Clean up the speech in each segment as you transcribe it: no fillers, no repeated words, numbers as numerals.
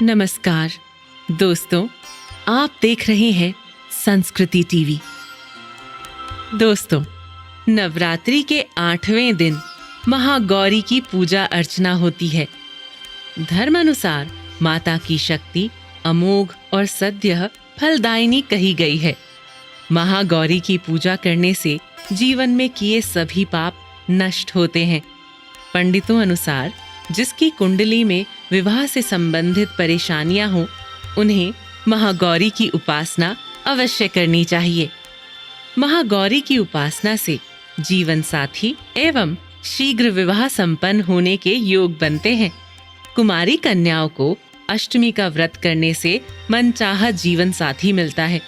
नमस्कार दोस्तों, आप देख रहे हैं संस्कृति टीवी। दोस्तों, नवरात्रि के 8वें दिन महागौरी की पूजा अर्चना होती है। धर्म अनुसार माता की शक्ति अमोघ और सद्यः फलदायिनी कही गई है। महागौरी की पूजा करने से जीवन में किए सभी पाप नष्ट होते हैं। पंडितों अनुसार जिसकी कुंडली में विवाह से संबंधित परेशानियां हों, उन्हें महागौरी की उपासना अवश्य करनी चाहिए। महागौरी की उपासना से जीवन साथी एवं शीघ्र विवाह संपन्न होने के योग बनते हैं। कुमारी कन्याओं को अष्टमी का व्रत करने से मनचाहा जीवन साथी मिलता है।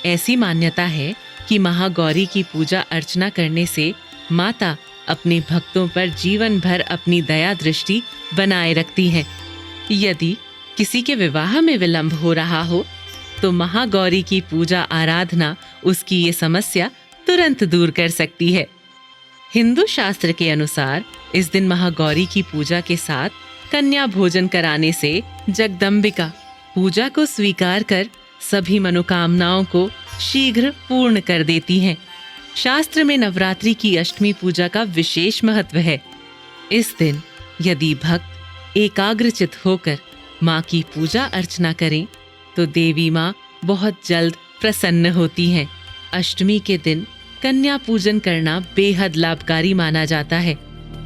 ऐसी मान्यता है कि महागौरी की पूजा अर्चना करने से माता अपने भक्तों पर जीवन भर अपनी दया दृष्टि बनाए रखती हैं। यदि किसी के विवाह में विलंब हो रहा हो तो महागौरी की पूजा आराधना उसकी ये समस्या तुरंत दूर कर सकती है। हिंदू शास्त्र के अनुसार इस दिन महागौरी की पूजा के साथ कन्या भोजन कराने से जगदम्बिका पूजा को स्वीकार कर सभी मनोकामनाओं को शीघ्र पूर्ण कर देती हैं। शास्त्र में नवरात्रि की अष्टमी पूजा का विशेष महत्व है। इस दिन यदि भक्त एकाग्रचित होकर माँ की पूजा अर्चना करें तो देवी माँ बहुत जल्द प्रसन्न होती हैं। अष्टमी के दिन कन्या पूजन करना बेहद लाभकारी माना जाता है।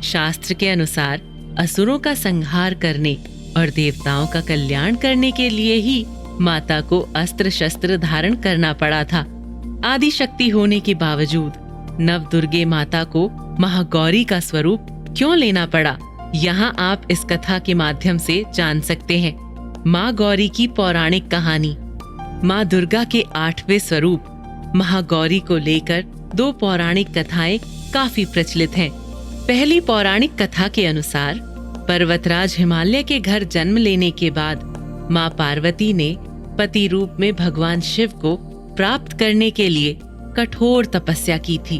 शास्त्र के अनुसार असुरों का संहार करने और देवताओं का कल्याण करने के लिए ही माता को अस्त्र शस्त्र धारण करना पड़ा था। आदि शक्ति होने के बावजूद नवदुर्गे माता को महागौरी का स्वरूप क्यों लेना पड़ा, यहाँ आप इस कथा के माध्यम से जान सकते हैं। माँ गौरी की पौराणिक कहानी। माँ दुर्गा के 8वें स्वरूप महागौरी को लेकर 2 पौराणिक कथाएं काफी प्रचलित हैं। पहली पौराणिक कथा के अनुसार पर्वतराज हिमालय के घर जन्म लेने के बाद माँ पार्वती ने पति रूप में भगवान शिव को प्राप्त करने के लिए कठोर तपस्या की थी।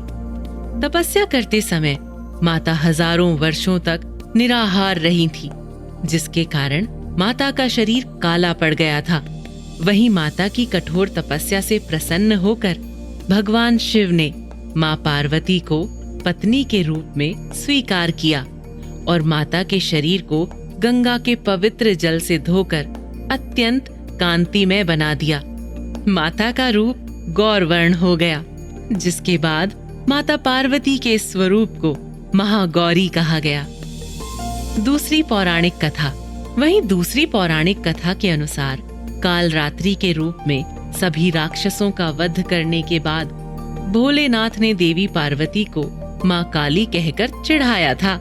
तपस्या करते समय माता हजारों वर्षों तक निराहार रही थी, जिसके कारण माता का शरीर काला पड़ गया था। वहीं माता की कठोर तपस्या से प्रसन्न होकर भगवान शिव ने माँ पार्वती को पत्नी के रूप में स्वीकार किया और माता के शरीर को गंगा के पवित्र जल से धोकर अत्यंत कांतिमय बना दिया। माता का रूप गौरवर्ण हो गया, जिसके बाद माता पार्वती के स्वरूप को महागौरी कहा गया। दूसरी पौराणिक कथा। वहीं दूसरी पौराणिक कथा के अनुसार कालरात्रि के रूप में सभी राक्षसों का वध करने के बाद भोलेनाथ ने देवी पार्वती को माँ काली कहकर चिढ़ाया था।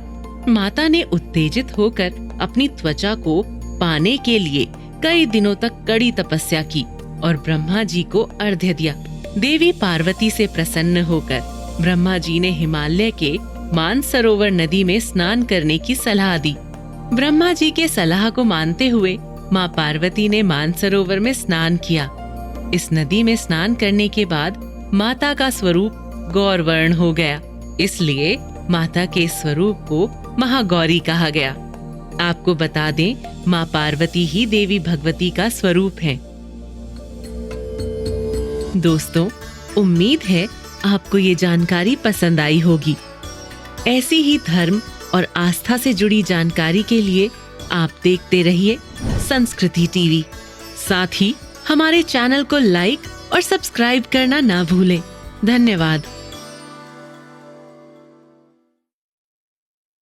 माता ने उत्तेजित होकर अपनी त्वचा को पाने के लिए कई दिनों तक कड़ी तपस्या की और ब्रह्मा जी को अर्घ्य दिया। देवी पार्वती से प्रसन्न होकर ब्रह्मा जी ने हिमालय के मानसरोवर नदी में स्नान करने की सलाह दी। ब्रह्मा जी के सलाह को मानते हुए माँ पार्वती ने मानसरोवर में स्नान किया। इस नदी में स्नान करने के बाद माता का स्वरूप गौरवर्ण हो गया, इसलिए माता के स्वरूप को महागौरी कहा गया। आपको बता दें, माँ पार्वती ही देवी भगवती का स्वरूप है। दोस्तों, उम्मीद है आपको ये जानकारी पसंद आई होगी। ऐसी ही धर्म और आस्था से जुड़ी जानकारी के लिए आप देखते रहिए संस्कृति टीवी। साथ ही हमारे चैनल को लाइक और सब्सक्राइब करना ना भूलें। धन्यवाद।